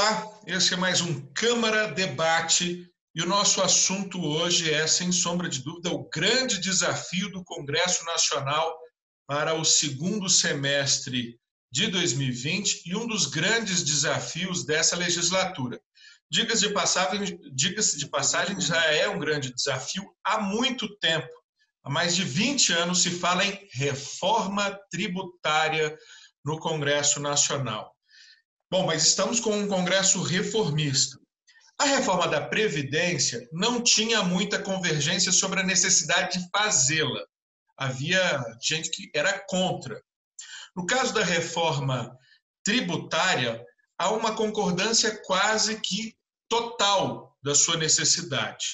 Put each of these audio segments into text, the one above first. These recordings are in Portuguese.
Olá, esse é mais um Câmara Debate e o nosso assunto hoje é, sem sombra de dúvida, o grande desafio do Congresso Nacional para o segundo semestre de 2020 e um dos grandes desafios dessa legislatura. Diga-se de passagem, já é um grande desafio há muito tempo. Há mais de 20 anos se fala em reforma tributária no Congresso Nacional. Bom, mas estamos com um Congresso reformista. A reforma da Previdência não tinha muita convergência sobre a necessidade de fazê-la. Havia gente que era contra. No caso da reforma tributária, há uma concordância quase que total da sua necessidade.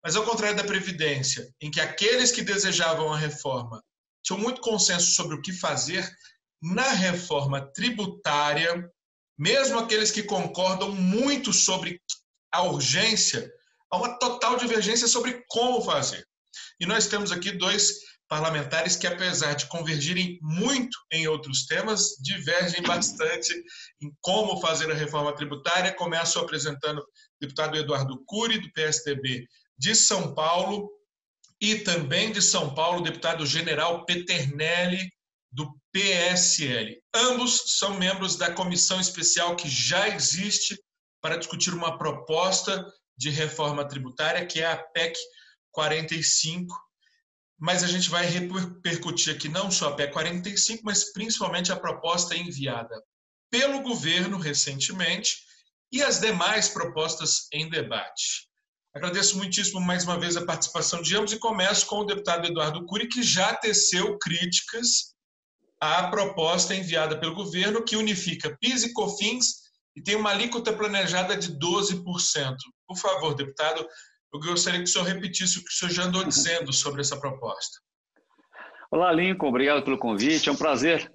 Mas ao contrário da Previdência, em que aqueles que desejavam a reforma tinham muito consenso sobre o que fazer, na reforma tributária, mesmo aqueles que concordam muito sobre a urgência, há uma total divergência sobre como fazer. E nós temos aqui dois parlamentares que, apesar de convergirem muito em outros temas, divergem bastante em como fazer a reforma tributária. Começo apresentando o deputado Eduardo Cury, do PSDB de São Paulo, e também de São Paulo, o deputado General Peternelli, do PSL. Ambos são membros da comissão especial que já existe para discutir uma proposta de reforma tributária, que é a PEC 45. Mas a gente vai repercutir aqui não só a PEC 45, mas principalmente a proposta enviada pelo governo recentemente e as demais propostas em debate. Agradeço muitíssimo mais uma vez a participação de ambos e começo com o deputado Eduardo Cury, que já teceu críticas à proposta enviada pelo governo, que unifica PIS e COFINS e tem uma alíquota planejada de 12%. Por favor, deputado, eu gostaria que o senhor repetisse o que o senhor já andou dizendo sobre essa proposta. Olá, Lincoln, obrigado pelo convite. É um prazer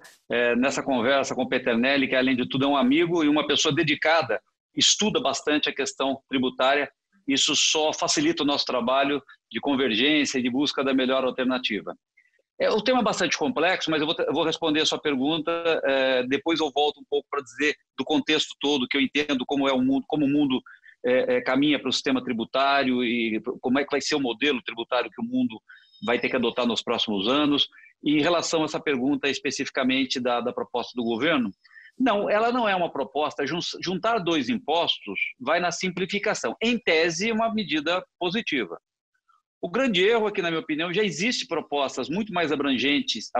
nessa conversa com o Peternelli, que além de tudo é um amigo e uma pessoa dedicada, estuda bastante a questão tributária. Isso só facilita o nosso trabalho de convergência e de busca da melhor alternativa. O tema é bastante complexo, mas eu vou responder a sua pergunta, depois eu volto um pouco para dizer do contexto todo, que eu entendo como é o mundo, como o mundo caminha para o sistema tributário e como é que vai ser o modelo tributário que o mundo vai ter que adotar nos próximos anos. E em relação a essa pergunta especificamente da proposta do governo, não, ela não é uma proposta, juntar dois impostos vai na simplificação. Em tese, uma medida positiva. O grande erro é que, na minha opinião, já existem propostas muito mais abrangentes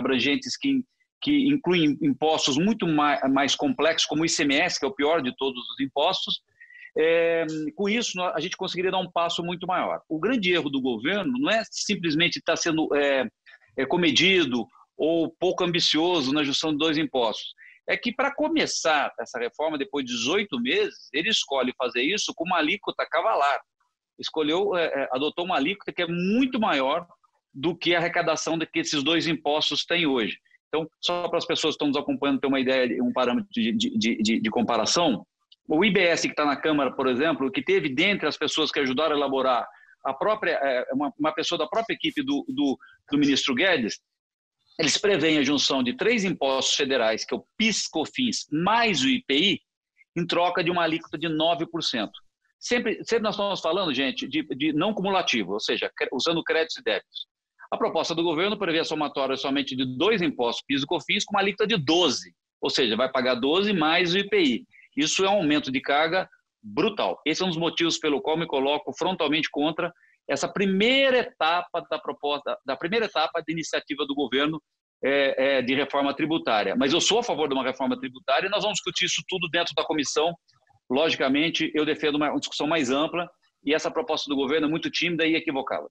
que incluem impostos muito mais complexos, como o ICMS, que é o pior de todos os impostos. Com isso, a gente conseguiria dar um passo muito maior. O grande erro do governo não é simplesmente estar sendo comedido ou pouco ambicioso na junção de dois impostos. É que, para começar essa reforma, depois de 18 meses, ele escolhe fazer isso com uma alíquota cavalar. Adotou uma alíquota que é muito maior do que a arrecadação que esses dois impostos têm hoje. Então, só para as pessoas que estão nos acompanhando ter uma ideia, um parâmetro de comparação, o IBS que está na Câmara, por exemplo, que teve dentre as pessoas que ajudaram a elaborar uma pessoa da própria equipe do ministro Guedes, eles prevêem a junção de 3 impostos federais, que é o PIS, COFINS, mais o IPI, em troca de uma alíquota de 9%. Sempre nós estamos falando, gente, de não cumulativo, ou seja, usando créditos e débitos. A proposta do governo prevê a somatória somente de 2 impostos, PIS e COFINS, com uma alíquota de 12%, ou seja, vai pagar 12 mais o IPI. Isso é um aumento de carga brutal. Esse é um dos motivos pelo qual me coloco frontalmente contra essa primeira etapa da iniciativa do governo de reforma tributária. Mas eu sou a favor de uma reforma tributária e nós vamos discutir isso tudo dentro da comissão. Logicamente, eu defendo uma discussão mais ampla e essa proposta do governo é muito tímida e equivocada.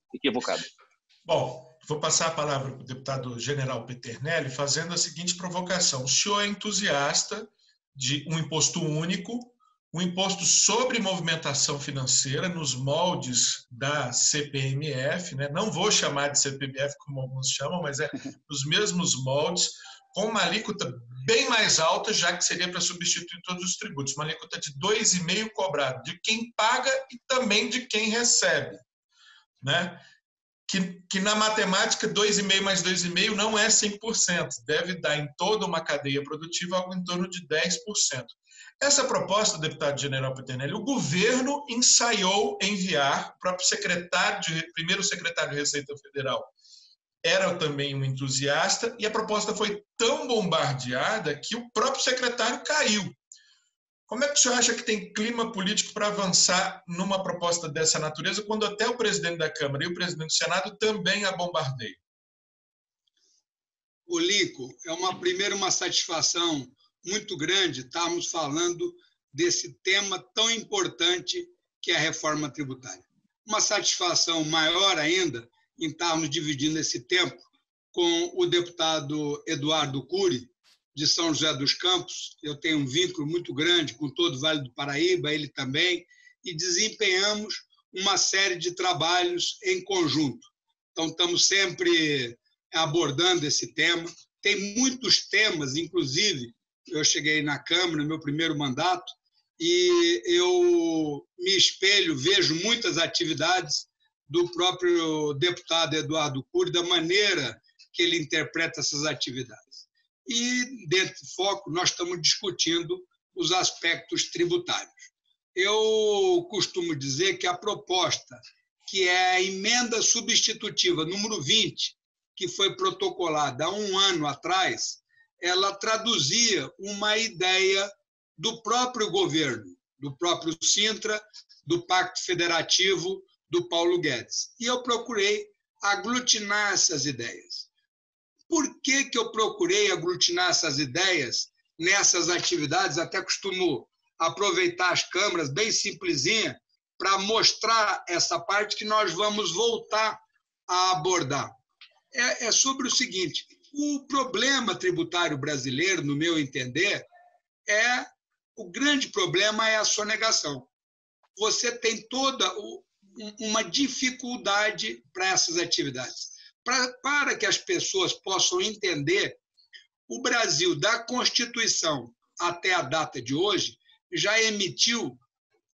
Bom, vou passar a palavra para o deputado General Peternelli fazendo a seguinte provocação. O senhor é entusiasta de um imposto único, um imposto sobre movimentação financeira nos moldes da CPMF, né? Não vou chamar de CPMF como alguns chamam, mas é nos mesmos moldes, com uma alíquota bem mais alta, já que seria para substituir todos os tributos, uma alíquota de 2,5% cobrado de quem paga e também de quem recebe, né? Que na matemática 2,5 mais 2,5 não é 100%, deve dar em toda uma cadeia produtiva algo em torno de 10%. Essa proposta, deputado general Peternelli, o governo ensaiou enviar, o próprio primeiro secretário de Receita Federal era também um entusiasta, e a proposta foi tão bombardeada que o próprio secretário caiu. Como é que o senhor acha que tem clima político para avançar numa proposta dessa natureza, quando até o presidente da Câmara e o presidente do Senado também a bombardeiam? Lico, é uma satisfação muito grande estarmos falando desse tema tão importante que é a reforma tributária. Uma satisfação maior ainda em estarmos dividindo esse tempo com o deputado Eduardo Cury, de São José dos Campos. Eu tenho um vínculo muito grande com todo o Vale do Paraíba, ele também, e desempenhamos uma série de trabalhos em conjunto. Então, estamos sempre abordando esse tema. Tem muitos temas, inclusive, eu cheguei na Câmara no meu primeiro mandato e eu me espelho, vejo muitas atividades do próprio deputado Eduardo Cury, da maneira que ele interpreta essas atividades. E, dentro do foco, nós estamos discutindo os aspectos tributários. Eu costumo dizer que a proposta, que é a emenda substitutiva número 20, que foi protocolada há um ano atrás, ela traduzia uma ideia do próprio governo, do próprio Sintra, do Pacto Federativo, do Paulo Guedes. E eu procurei aglutinar essas ideias. Por que eu procurei aglutinar essas ideias nessas atividades? Até costumo aproveitar as câmaras bem simplesinha para mostrar essa parte que nós vamos voltar a abordar. É sobre o seguinte: o problema tributário brasileiro, no meu entender, o grande problema é a sonegação. Você tem toda uma dificuldade para essas atividades. Para que as pessoas possam entender, o Brasil, da Constituição até a data de hoje, já emitiu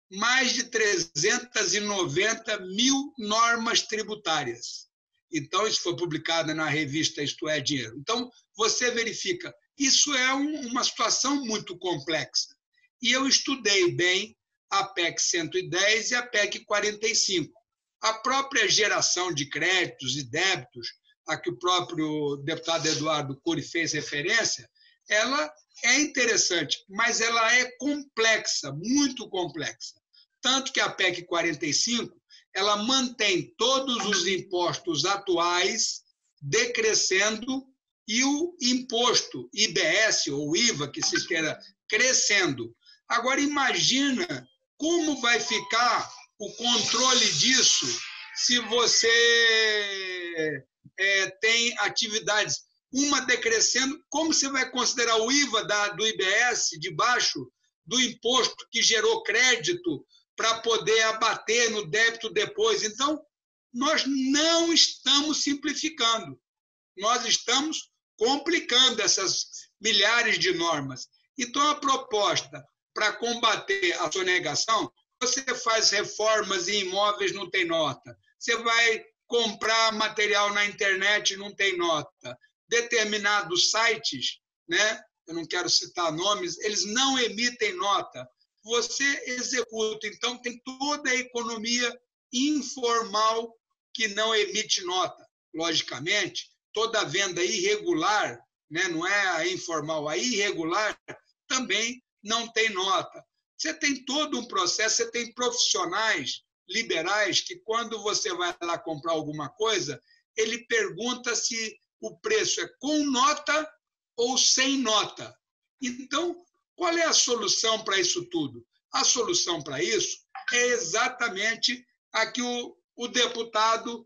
mais de 390 mil normas tributárias. Então, isso foi publicado na revista Isto é Dinheiro. Então, você verifica, isso é uma situação muito complexa. E eu estudei bem a PEC 110 e a PEC 45. A própria geração de créditos e débitos, a que o próprio deputado Eduardo Cury fez referência, ela é interessante, mas ela é complexa, muito complexa. Tanto que a PEC 45, ela mantém todos os impostos atuais decrescendo e o imposto IBS ou IVA, que se queira, crescendo. Agora, imagina como vai ficar o controle disso se você tem atividades, uma decrescendo, como você vai considerar o IVA do IBS debaixo do imposto que gerou crédito para poder abater no débito depois? Então, nós não estamos simplificando, nós estamos complicando essas milhares de normas. Então, a proposta para combater a sonegação, você faz reformas em imóveis, não tem nota. Você vai comprar material na internet, não tem nota. Determinados sites, né? Eu não quero citar nomes, eles não emitem nota. Você executa. Então, tem toda a economia informal que não emite nota. Logicamente, toda a venda irregular, né? Não é a informal, a irregular também não tem nota. Você tem todo um processo, você tem profissionais liberais que, quando você vai lá comprar alguma coisa, ele pergunta se o preço é com nota ou sem nota. Então, qual é a solução para isso tudo? A solução para isso é exatamente a que o deputado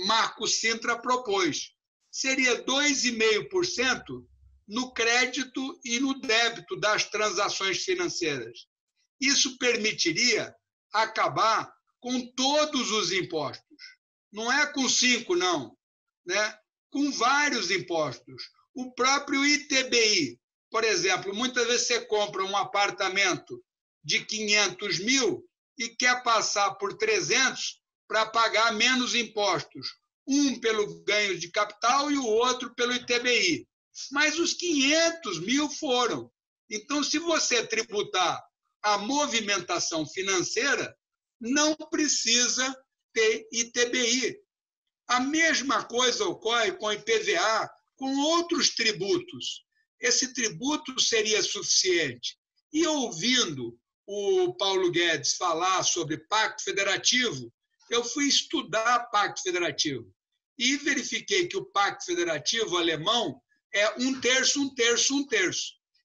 Marco Sintra propôs. Seria 2,5% no crédito e no débito das transações financeiras. Isso permitiria acabar com todos os impostos. Não é com 5, não, né? Com vários impostos. O próprio ITBI, por exemplo, muitas vezes você compra um apartamento de 500 mil e quer passar por 300 para pagar menos impostos. Um pelo ganho de capital e o outro pelo ITBI. Mas os 500 mil foram. Então, se você tributar a movimentação financeira, não precisa ter ITBI. A mesma coisa ocorre com IPVA, com outros tributos. Esse tributo seria suficiente. E ouvindo o Paulo Guedes falar sobre Pacto Federativo, eu fui estudar Pacto Federativo e verifiquei que o Pacto Federativo alemão é 1/3, 1/3, 1/3.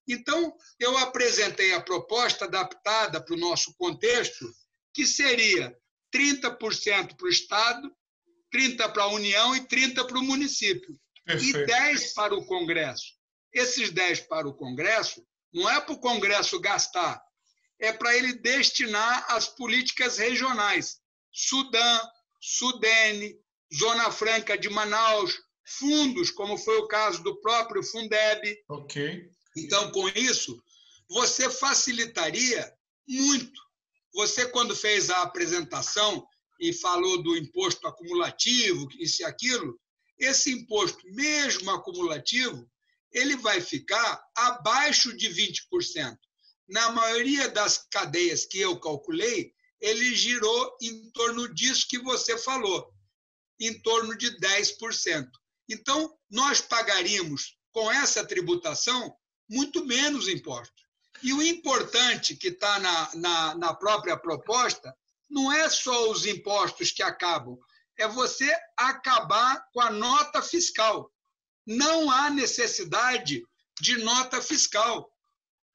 Então, eu apresentei a proposta adaptada para o nosso contexto, que seria 30% para o Estado, 30% para a União e 30% para o município. Perfeito. E 10% para o Congresso. Esses 10% para o Congresso não é para o Congresso gastar, é para ele destinar às políticas regionais. Sudã, Sudene, Zona Franca de Manaus, fundos, como foi o caso do próprio Fundeb. Ok. Então, com isso, você facilitaria muito. Você, quando fez a apresentação e falou do imposto acumulativo, isso e aquilo, esse imposto, mesmo acumulativo, ele vai ficar abaixo de 20%. Na maioria das cadeias que eu calculei, ele girou em torno disso que você falou, em torno de 10%. Então, nós pagaríamos, com essa tributação, muito menos impostos. E o importante que está na própria proposta não é só os impostos que acabam, é você acabar com a nota fiscal. Não há necessidade de nota fiscal.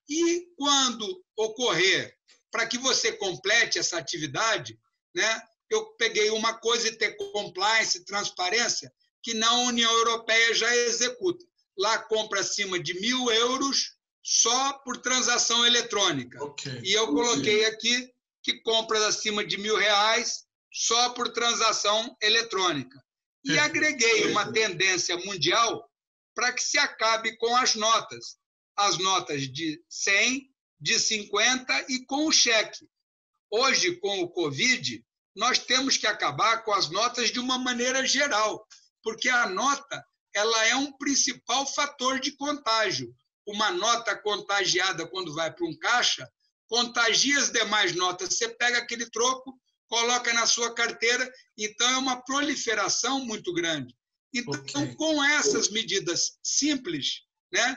E quando ocorrer, para que você complete essa atividade, né, eu peguei uma coisa e ter compliance, transparência, que na União Europeia já executa. Lá compra acima de 1.000 euros só por transação eletrônica. Okay. E eu coloquei aqui que compras acima de R$1.000 só por transação eletrônica. E agreguei uma tendência mundial para que se acabe com as notas. As notas de 100, de 50 e com o cheque. Hoje, com o Covid, nós temos que acabar com as notas de uma maneira geral, porque a nota ela é um principal fator de contágio. Uma nota contagiada, quando vai para um caixa, contagia as demais notas. Você pega aquele troco, coloca na sua carteira, então é uma proliferação muito grande. Então, com essas medidas simples, né,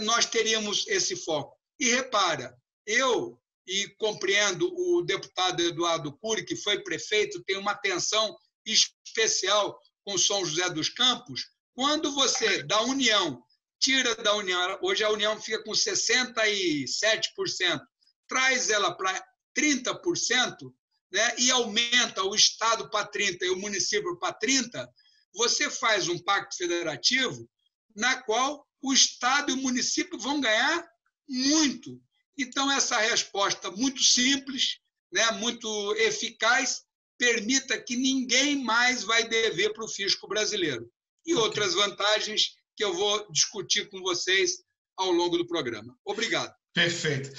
nós teríamos esse foco. E repara, eu, e compreendo o deputado Eduardo Cury, que foi prefeito, tem uma atenção especial com São José dos Campos, quando você, da União, tira da União, hoje a União fica com 67%, traz ela para 30%, né, e aumenta o Estado para 30% e o município para 30%, você faz um pacto federativo na qual o Estado e o município vão ganhar muito. Então, essa resposta muito simples, né, muito eficaz, permita que ninguém mais vai dever para o fisco brasileiro. E outras vantagens que eu vou discutir com vocês ao longo do programa. Obrigado. Perfeito.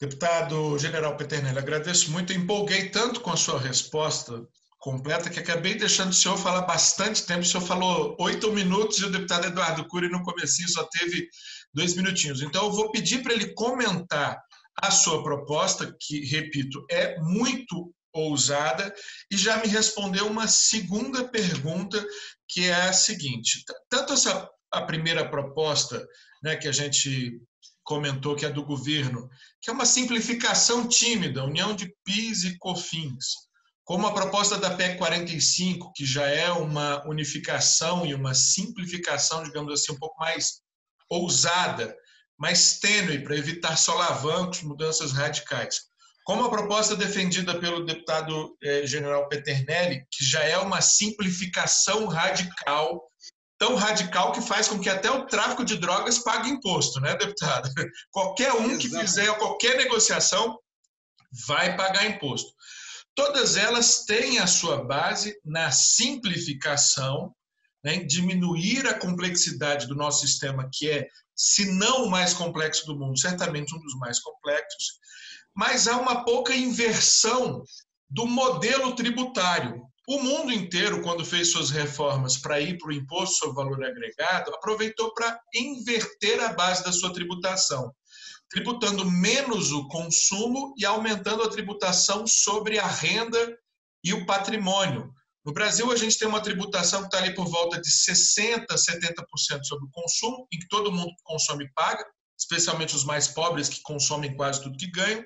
Deputado General Peternelli, agradeço muito. Empolguei tanto com a sua resposta completa que acabei deixando o senhor falar bastante tempo. O senhor falou 8 minutos e o deputado Eduardo Cury no comecinho só teve 2 minutinhos. Então, eu vou pedir para ele comentar a sua proposta, que, repito, é muito ousada, e já me respondeu uma segunda pergunta, que é a seguinte. Tanto a primeira proposta, né, que a gente comentou, que é do governo, que é uma simplificação tímida, união de PIS e COFINS, como a proposta da PEC 45, que já é uma unificação e uma simplificação, digamos assim, um pouco mais ousada, mais tênue, para evitar solavancos, mudanças radicais. Como a proposta defendida pelo deputado general Peternelli, que já é uma simplificação radical, tão radical que faz com que até o tráfico de drogas pague imposto, né, deputado? Qualquer um que fizer qualquer negociação vai pagar imposto. Todas elas têm a sua base na simplificação, né, em diminuir a complexidade do nosso sistema, que é, se não o mais complexo do mundo, certamente um dos mais complexos, mas há uma pouca inversão do modelo tributário. O mundo inteiro, quando fez suas reformas para ir para o imposto sobre valor agregado, aproveitou para inverter a base da sua tributação. tributando menos o consumo e aumentando a tributação sobre a renda e o patrimônio. No Brasil, a gente tem uma tributação que está ali por volta de 60%, 70% sobre o consumo, em que todo mundo que consome paga, especialmente os mais pobres que consomem quase tudo que ganham,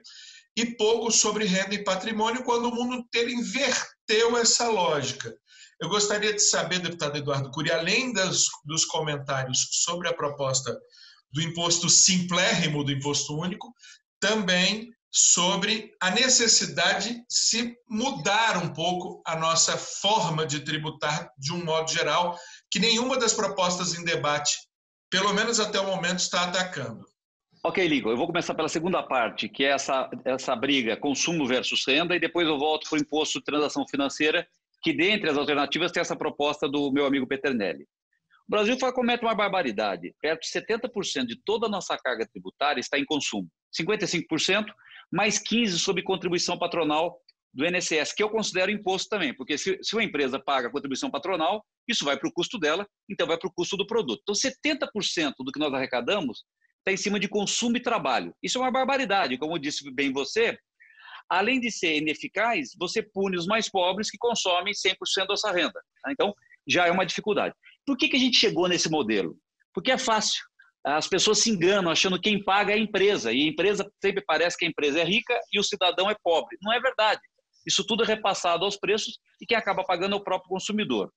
e pouco sobre renda e patrimônio, quando o mundo inteiro inverteu essa lógica. Eu gostaria de saber, deputado Eduardo Cury, além dos comentários sobre a proposta do imposto simplérrimo do imposto único, também sobre a necessidade de se mudar um pouco a nossa forma de tributar de um modo geral, que nenhuma das propostas em debate, pelo menos até o momento, está atacando. Ok, Lincoln, eu vou começar pela segunda parte, que é essa briga consumo versus renda, e depois eu volto para o imposto de transação financeira, que dentre as alternativas tem essa proposta do meu amigo Peternelli. O Brasil comete uma barbaridade. Perto de 70% de toda a nossa carga tributária está em consumo. 55%, mais 15% sob contribuição patronal do INSS, que eu considero imposto também, porque se uma empresa paga contribuição patronal, isso vai para o custo dela, então vai para o custo do produto. Então, 70% do que nós arrecadamos está em cima de consumo e trabalho. Isso é uma barbaridade. Como disse bem você, além de ser ineficaz, você pune os mais pobres que consomem 100% dessa renda. Então, já é uma dificuldade. Por que a gente chegou nesse modelo? Porque é fácil. As pessoas se enganam achando que quem paga é a empresa, e a empresa sempre parece que a empresa é rica e o cidadão é pobre. Não é verdade. Isso tudo é repassado aos preços e quem acaba pagando é o próprio consumidor.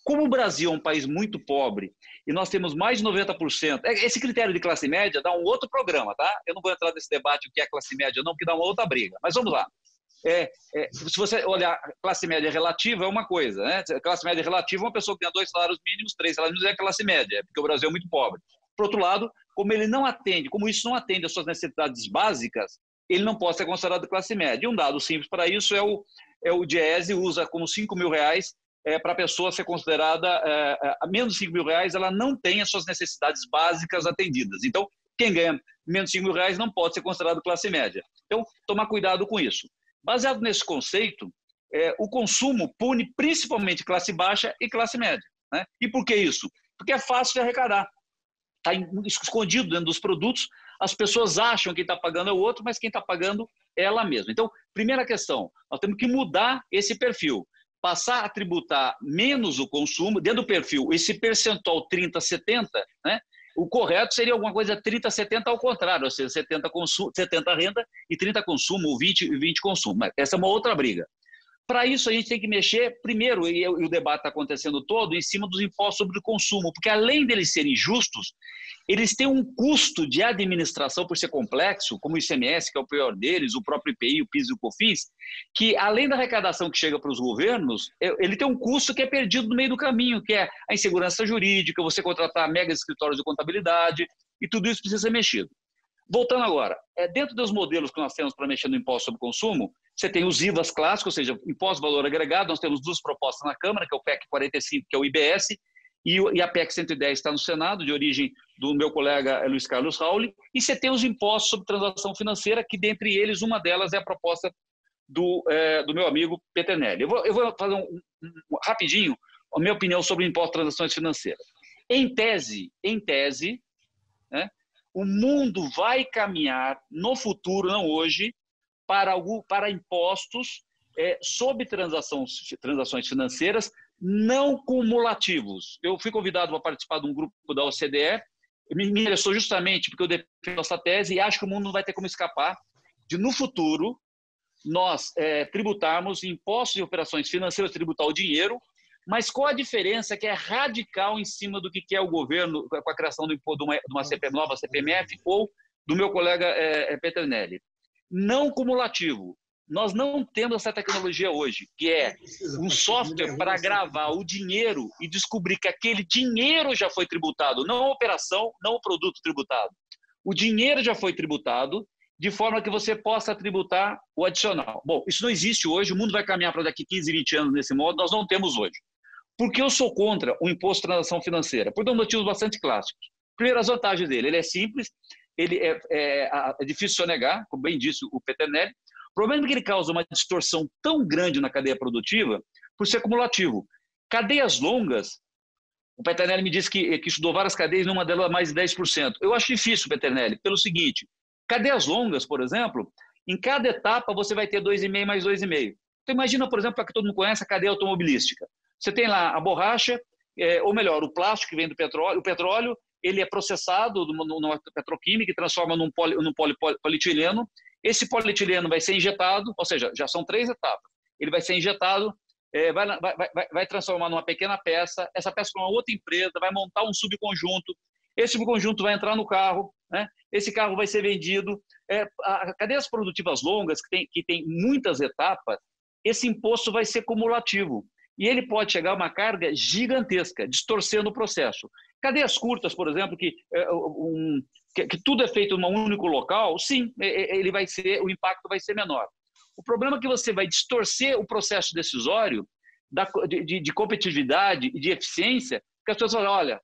Como o Brasil é um país muito pobre e nós temos mais de 90%, esse critério de classe média dá um outro programa, tá? Eu não vou entrar nesse debate o que é classe média não, porque dá uma outra briga. Mas vamos lá. Se você olhar classe média relativa é uma coisa, né? Classe média relativa é uma pessoa que ganha 2 salários mínimos, 3 salários mínimos é classe média, porque o Brasil é muito pobre. Por outro lado, como isso não atende às suas necessidades básicas, ele não pode ser considerado classe média. E um dado simples para isso é o Diese usa como R$5.000 para a pessoa ser considerada a menos de R$5.000, ela não tem as suas necessidades básicas atendidas. Então, quem ganha menos de R$5.000 não pode ser considerado classe média. Então, tomar cuidado com isso. Baseado nesse conceito, o consumo pune principalmente classe baixa e classe média. Né? E por que isso? Porque é fácil de arrecadar. Está escondido dentro dos produtos, as pessoas acham que quem está pagando é o outro, mas quem está pagando é ela mesma. Então, primeira questão, nós temos que mudar esse perfil, passar a tributar menos o consumo, dentro do perfil, esse percentual 30-70, né? O correto seria alguma coisa 30-70 ao contrário, ou seja, 70 renda e 30 consumo, ou 20 consumo. Mas essa é uma outra briga. Para isso, a gente tem que mexer, primeiro, e o debate está acontecendo todo, em cima dos impostos sobre o consumo, porque além deles serem justos, eles têm um custo de administração por ser complexo, como o ICMS, que é o pior deles, o próprio IPI, o PIS e o COFINS, que além da arrecadação que chega para os governos, ele tem um custo que é perdido no meio do caminho, que é a insegurança jurídica, você contratar mega escritórios de contabilidade, e tudo isso precisa ser mexido. Voltando agora, dentro dos modelos que nós temos para mexer no imposto sobre consumo, você tem os IVAs clássicos, ou seja, imposto de valor agregado, nós temos 2 propostas na Câmara, que é o PEC 45, que é o IBS, e a PEC 110 está no Senado, de origem do meu colega Luiz Carlos Rauli, e você tem os impostos sobre transação financeira, que dentre eles, uma delas é a proposta do meu amigo Peternelli. Eu vou fazer rapidinho a minha opinião sobre o imposto de transações financeiras. Em tese, né, o mundo vai caminhar no futuro, não hoje, para impostos sobre transações financeiras não cumulativos. Eu fui convidado para participar de um grupo da OCDE, me interessou justamente porque eu defendo essa tese e acho que o mundo não vai ter como escapar de, no futuro, nós tributarmos impostos de operações financeiras, tributar o dinheiro, mas qual a diferença que é radical em cima do que é o governo com a criação de uma nova CPMF ou do meu colega Peternelli? Não cumulativo. Nós não temos essa tecnologia hoje, que é um software para gravar o dinheiro e descobrir que aquele dinheiro já foi tributado, não a operação, não o produto tributado. O dinheiro já foi tributado, de forma que você possa tributar o adicional. Bom, isso não existe hoje, o mundo vai caminhar para daqui 15, 20 anos nesse modo, nós não temos hoje. Por que eu sou contra o imposto de transação financeira? Por dois motivos bastante clássicos. Primeiro, as vantagens dele. Ele é simples, ele é difícil sonegar, como bem disse o Peternelli. O problema é que ele causa uma distorção tão grande na cadeia produtiva por ser cumulativo. Cadeias longas, o Peternelli me disse que estudou várias cadeias, numa delas mais de 10%. Eu acho difícil, Peternelli, pelo seguinte, Cadeias longas, por exemplo, em cada etapa você vai ter 2,5 mais 2,5. Então imagina, por exemplo, para que todo mundo conhece a cadeia automobilística. Você tem lá a borracha, ou melhor, o plástico que vem do petróleo. O petróleo ele é processado numa petroquímica e transforma num polietileno. Esse polietileno vai ser injetado, ou seja, já são 3 etapas. Ele vai ser injetado, vai transformar numa pequena peça, essa peça para uma outra empresa, vai montar um subconjunto, esse subconjunto vai entrar no carro, né? Esse carro vai ser vendido. Cadeias produtivas longas, que tem muitas etapas, esse imposto vai ser cumulativo. E ele pode chegar a uma carga gigantesca, distorcendo o processo. Cadeias curtas, por exemplo, que tudo é feito em um único local, sim, o impacto vai ser menor. O problema é que você vai distorcer o processo decisório de competitividade e de eficiência, porque as pessoas falam, olha,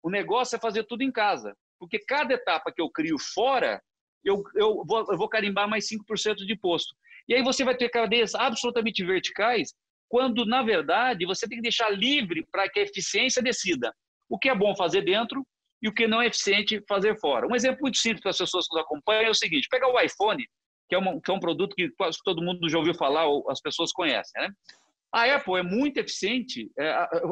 o negócio é fazer tudo em casa, porque cada etapa que eu crio fora, eu vou carimbar mais 5% de imposto. E aí você vai ter cadeias absolutamente verticais, quando, na verdade, você tem que deixar livre para que a eficiência decida o que é bom fazer dentro e o que não é eficiente fazer fora. Um exemplo muito simples para as pessoas que nos acompanham é o seguinte, pega o iPhone, que é um produto que quase todo mundo já ouviu falar, ou as pessoas conhecem, né? A Apple é muito eficiente,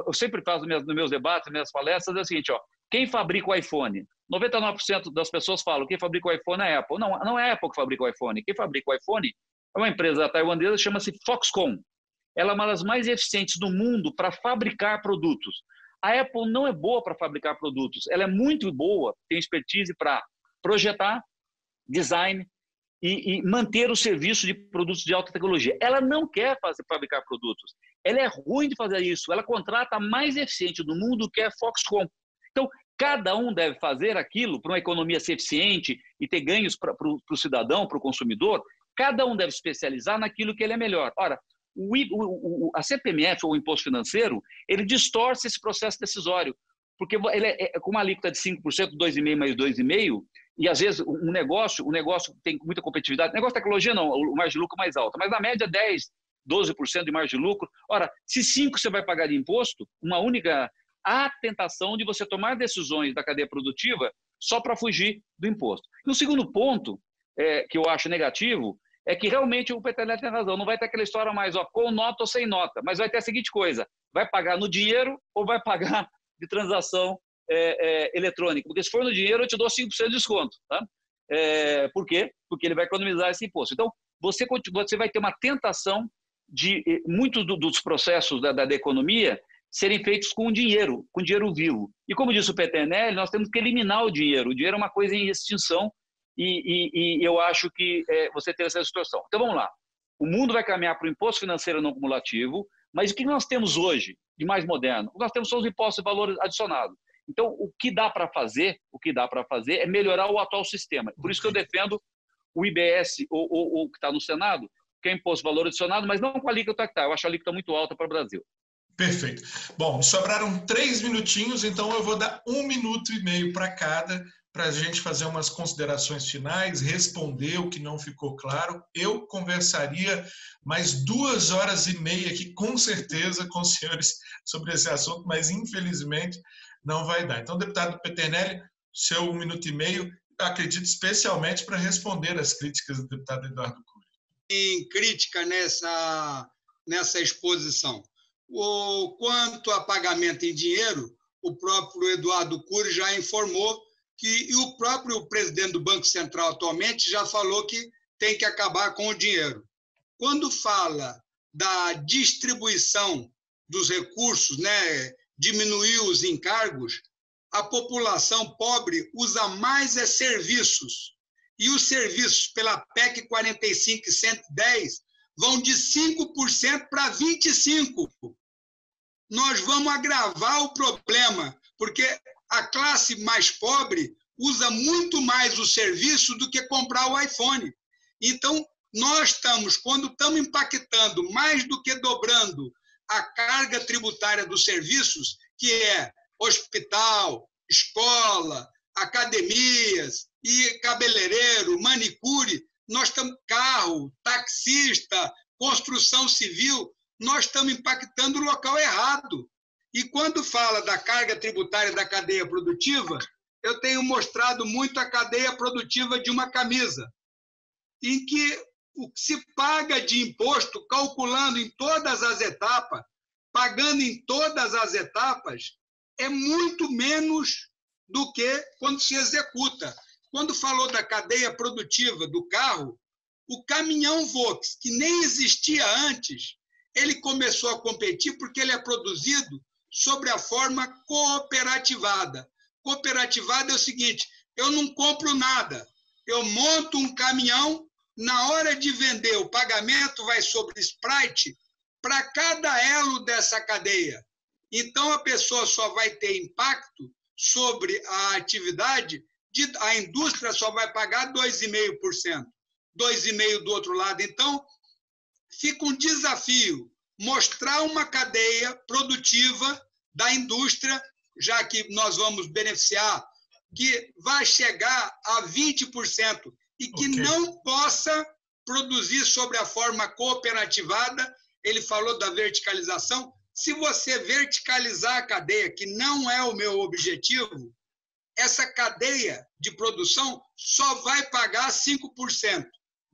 eu sempre faço nos meus debates, nas minhas palestras, é o seguinte, quem fabrica o iPhone? 99% das pessoas falam, quem fabrica o iPhone é a Apple. Não é a Apple que fabrica o iPhone. Quem fabrica o iPhone é uma empresa taiwanesa, chama-se Foxconn. Ela é uma das mais eficientes do mundo para fabricar produtos. A Apple não é boa para fabricar produtos, ela é muito boa, tem expertise para projetar, design, e manter o serviço de produtos de alta tecnologia. Ela não quer fabricar produtos. Ela é ruim de fazer isso. Ela contrata a mais eficiente do mundo, que é a Foxconn. Então, cada um deve fazer aquilo para uma economia ser eficiente e ter ganhos para o cidadão, para o consumidor. Cada um deve especializar naquilo que ele é melhor. Ora, a CPMF, ou o imposto financeiro, ele distorce esse processo decisório, porque ele com uma alíquota de 5%, 2,5 mais 2,5%, e às vezes um negócio tem muita competitividade. Negócio de tecnologia não, o margem de lucro é mais alta, mas na média 10%, 12% de margem de lucro. Ora, se 5% você vai pagar de imposto, há tentação de você tomar decisões da cadeia produtiva só para fugir do imposto. E o segundo ponto, que eu acho negativo, é que realmente o Peternet tem razão, não vai ter aquela história mais com nota ou sem nota, mas vai ter a seguinte coisa, vai pagar no dinheiro ou vai pagar de transação eletrônica, porque se for no dinheiro eu te dou 5% de desconto, tá? Por quê? Porque ele vai economizar esse imposto. Então, você vai ter uma tentação de muitos dos processos da economia serem feitos com dinheiro vivo. E como disse o Peternelli, nós temos que eliminar o dinheiro é uma coisa em extinção e eu acho que você tem essa situação. Então, vamos lá. O mundo vai caminhar para o imposto financeiro não cumulativo, mas o que nós temos hoje de mais moderno? O que nós temos são os impostos de valor adicionado. Então, o que dá para fazer é melhorar o atual sistema. Por isso que eu defendo o IBS, ou que está no Senado, que é imposto de valor adicionado, mas não com a alíquota que está. Eu acho a alíquota muito alta para o Brasil. Perfeito. Bom, me sobraram 3 minutinhos, então eu vou dar 1,5 minutos para cada, para a gente fazer umas considerações finais, responder o que não ficou claro. Eu conversaria mais 2h30 aqui, com certeza, com os senhores sobre esse assunto, mas infelizmente não vai dar. Então, deputado Peternelli, seu 1,5 minutos, acredito especialmente para responder as críticas do deputado Eduardo Cury. Em crítica nessa exposição. Quanto a pagamento em dinheiro, o próprio Eduardo Cury já informou e o próprio presidente do Banco Central atualmente já falou que tem que acabar com o dinheiro. Quando fala da distribuição dos recursos, diminuir os encargos, a população pobre usa mais serviços. E os serviços pela PEC 45 e 110 vão de 5% para 25%. Nós vamos agravar o problema, porque a classe mais pobre usa muito mais o serviço do que comprar o iPhone. Então, quando estamos impactando mais do que dobrando a carga tributária dos serviços, que é hospital, escola, academias, e cabeleireiro, manicure, nós estamos carro, taxista, construção civil, nós estamos impactando o local errado. E quando fala da carga tributária da cadeia produtiva, eu tenho mostrado muito a cadeia produtiva de uma camisa, em que o que se paga de imposto, calculando em todas as etapas, pagando em todas as etapas, é muito menos do que quando se executa. Quando falou da cadeia produtiva do carro, o caminhão Volks, que nem existia antes, ele começou a competir porque ele é produzido sobre a forma cooperativada. Cooperativada é o seguinte, eu não compro nada, eu monto um caminhão, na hora de vender, o pagamento vai sobre Sprite para cada elo dessa cadeia. Então, a pessoa só vai ter impacto sobre a atividade, a indústria só vai pagar 2,5%, 2,5% do outro lado. Então, fica um desafio mostrar uma cadeia produtiva da indústria, já que nós vamos beneficiar, que vai chegar a 20%, e que não possa produzir sobre a forma cooperativada. Ele falou da verticalização. Se você verticalizar a cadeia, que não é o meu objetivo, essa cadeia de produção só vai pagar 5%,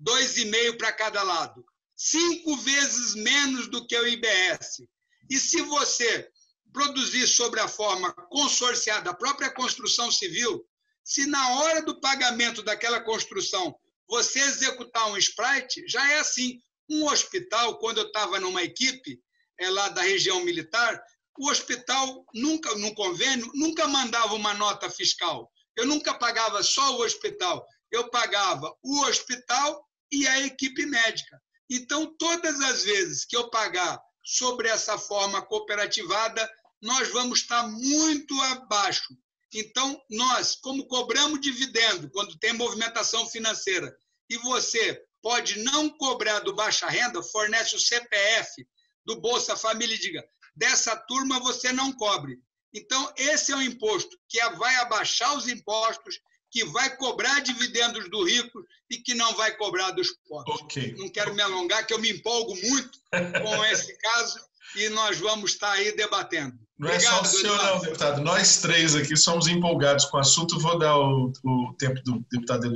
2,5% para cada lado, 5 vezes menos do que o IBS. E se você produzir sobre a forma consorciada, a própria construção civil, se na hora do pagamento daquela construção você executar um Sprite, já é assim. Um hospital, quando eu estava numa equipe lá da região militar, o hospital, nunca no convênio, nunca mandava uma nota fiscal. Eu nunca pagava só o hospital, eu pagava o hospital e a equipe médica. Então, todas as vezes que eu pagar sobre essa forma cooperativada, nós vamos estar muito abaixo. Então, nós, como cobramos dividendo quando tem movimentação financeira, e você pode não cobrar do baixa renda, fornece o CPF do Bolsa Família e diga, dessa turma você não cobre. Então, esse é um imposto que vai abaixar os impostos, que vai cobrar dividendos do rico e que não vai cobrar dos pobres. Okay. Não quero me alongar, que eu me empolgo muito com esse caso, e nós vamos estar aí debatendo. Não Obrigado, é só o senhor, Eduardo. Não, deputado. Nós três aqui somos empolgados com o assunto. Vou dar o tempo do deputado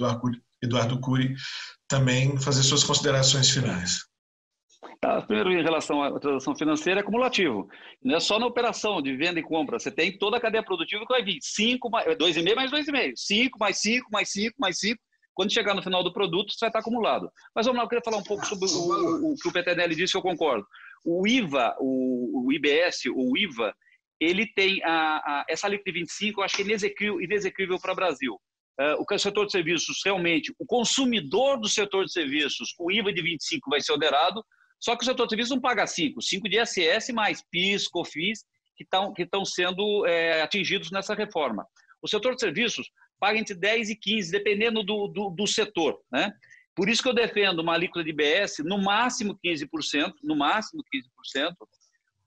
Eduardo Cury também fazer suas considerações finais. Primeiro, em relação à transação financeira, é cumulativo. Não é só na operação de venda e compra. Você tem toda a cadeia produtiva que vai vir. 2,5 mais 2,5. 5 mais 5 mais 5 mais 5. Quando chegar no final do produto, isso vai estar acumulado. Mas vamos lá, eu queria falar um pouco sobre o que o Peternelli disse, eu concordo. O IVA, o IBS, o IVA, ele tem essa alíquota de 25%, eu acho que é inexequível para o Brasil. O setor de serviços, realmente, o consumidor do setor de serviços, o IVA de 25% vai ser onerado, só que o setor de serviços não paga 5% de ISS mais PIS, COFINS, que estão sendo atingidos nessa reforma. O setor de serviços paga entre 10% e 15%, dependendo do setor, né? Por isso que eu defendo uma alíquota de IBS no máximo 15%,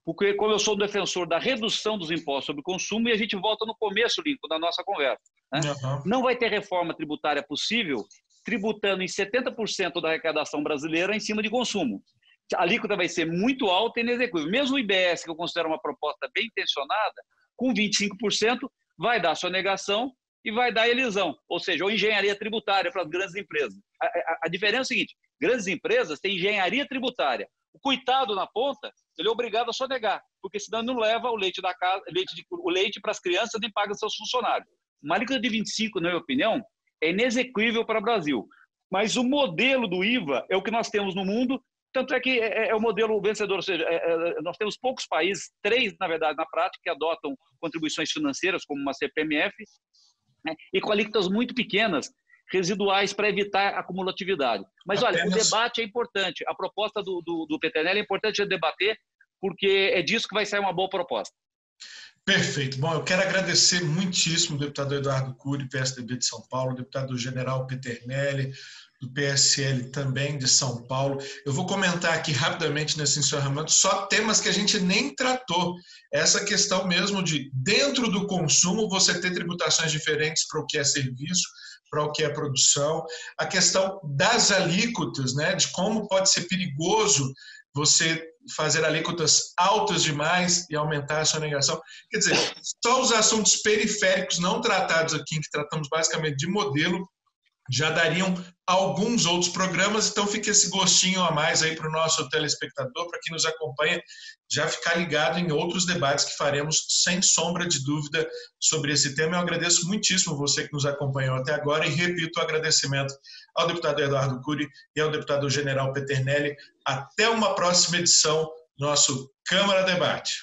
porque como eu sou defensor da redução dos impostos sobre o consumo, e a gente volta no começo, Lincoln, da nossa conversa, né? Não vai ter reforma tributária possível tributando em 70% da arrecadação brasileira em cima de consumo. A alíquota vai ser muito alta e inexequível. Mesmo o IBS, que eu considero uma proposta bem intencionada, com 25%, vai dar sonegação e vai dar elisão, ou seja, ou engenharia tributária para as grandes empresas. A diferença é o seguinte, grandes empresas têm engenharia tributária. O coitado na ponta, ele é obrigado a sonegar, porque senão não leva o leite da casa, o leite para as crianças nem paga seus funcionários. Uma alíquota de 25%, na minha opinião, é inexequível para o Brasil. Mas o modelo do IVA é o que nós temos no mundo, tanto é que é o modelo vencedor, ou seja, nós temos poucos países, 3, na verdade, na prática, que adotam contribuições financeiras, como uma CPMF, né, e com alíquotas muito pequenas, residuais, para evitar a acumulatividade. Mas, olha, o debate é importante. A proposta do Peternelli é importante debater, porque é disso que vai sair uma boa proposta. Perfeito. Bom, eu quero agradecer muitíssimo o deputado Eduardo Cury, PSDB de São Paulo, o deputado general Peternelli, do PSL também de São Paulo. Eu vou comentar aqui rapidamente nesse encerramento só temas que a gente nem tratou. Essa questão mesmo de, dentro do consumo, você ter tributações diferentes para o que é serviço, para o que é produção, a questão das alíquotas, né, de como pode ser perigoso você fazer alíquotas altas demais e aumentar a sonegação. Quer dizer, só os assuntos periféricos não tratados aqui, que tratamos basicamente de modelo, já dariam alguns outros programas, então fica esse gostinho a mais aí para o nosso telespectador, para quem nos acompanha, já ficar ligado em outros debates que faremos sem sombra de dúvida sobre esse tema. Eu agradeço muitíssimo você que nos acompanhou até agora e repito o agradecimento ao deputado Eduardo Cury e ao deputado general Peternelli. Até uma próxima edição do nosso Câmara Debate.